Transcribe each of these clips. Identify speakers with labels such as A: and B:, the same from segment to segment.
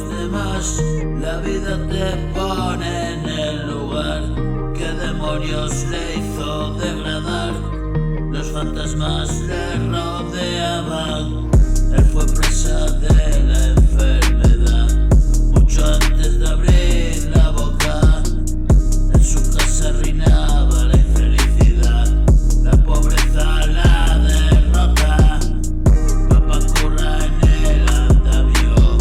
A: los demás. La vida te pone en el lugar que demonios le hizo degradar. Los fantasmas le rodeaban. Él fue presa de la enfermedad mucho antes de abrir la boca. En su casa reinaba la infelicidad, la pobreza la derrota. Papá curra en el andamio,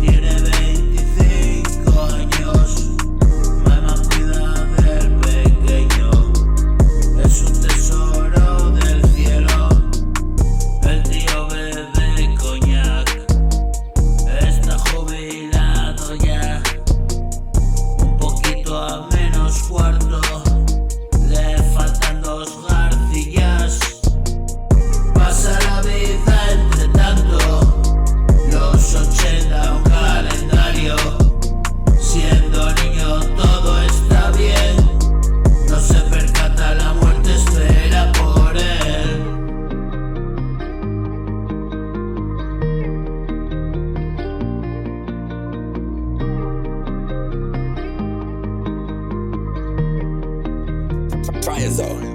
A: tiene 25 años. Mamá cuida del pequeño, es un tesoro del cielo. El tío bebe coñac, está jubilado ya. Un poquito a menos cuarto, le faltan 2 garcillas. Pasa la vida entre tanto, los 80 un calendario. Siendo niño todo está bien, no se percata, la muerte espera por él.
B: Fire zone.